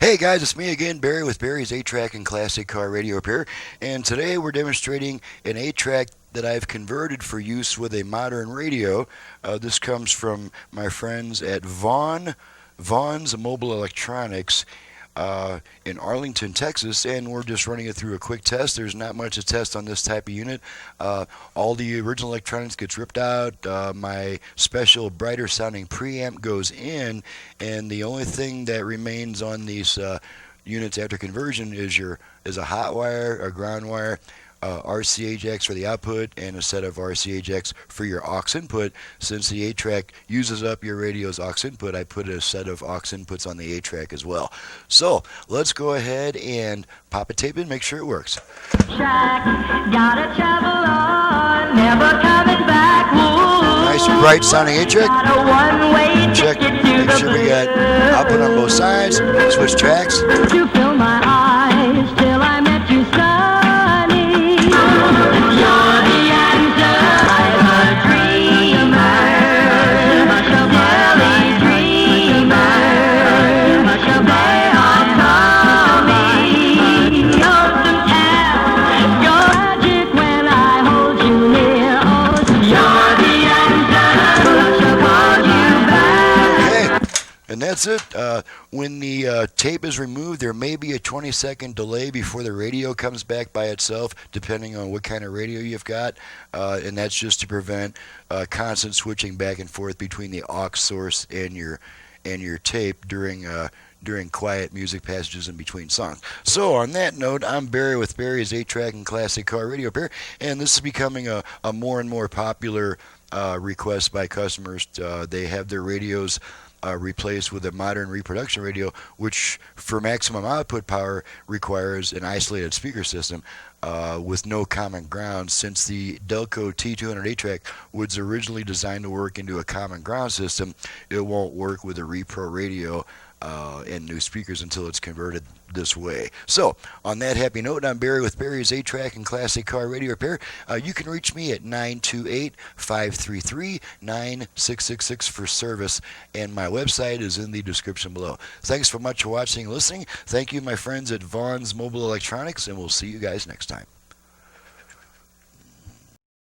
Hey guys, it's me again, Barry with Barry's 8-Track and Classic Car Radio Repair. And today we're demonstrating an 8-track that I've converted for use with a modern radio. This comes from my friends at Vaughn's Mobile Electronics in Arlington, Texas, and we're just running it through a quick test. There's not much to test on this type of unit. All the original electronics gets ripped out. My special brighter sounding preamp goes in, and the only thing that remains on these units after conversion is a hot wire, a ground wire, RCA jacks for the output, and a set of RCA jacks for your aux input. Since the 8-track uses up your radio's aux input, I put a set of aux inputs on the 8-track as well. So let's go ahead and pop a tape in, make sure it works. Gotta travel on, never coming back. Nice bright sounding 8-track. Check, make sure we got output on both sides. Switch tracks. To fill my eyes till I met you, sunny. You're the answer. I'm a dreamer, a belly dreamer, a day of coming. Lonesome air, you're magic when I hold you near. Oh, you're the answer. She'll call you back. Okay, and that's it. When the tape is removed, there may be a 20-second delay before the radio comes back by itself, depending on what kind of radio you've got, and that's just to prevent constant switching back and forth between the aux source and your tape during quiet music passages in between songs. So on that note, I'm Barry with Barry's 8-Track and Classic Car Radio Repair, and this is becoming a more and more popular request by customers. They have their radios replaced with a modern reproduction radio, which for maximum output power requires an isolated speaker system with no common ground. Since the Delco T200 8-track was originally designed to work into a common ground system, it won't work with a repro radio and new speakers until it's converted this way. So, on that happy note, I'm Barry with Barry's 8-Track and Classic Car Radio Repair. You can reach me at 928-533-9666 for service, and my website is in the description below. Thanks so much for watching and listening. Thank you, my friends at Vaughn's Mobile Electronics, and we'll see you guys next time.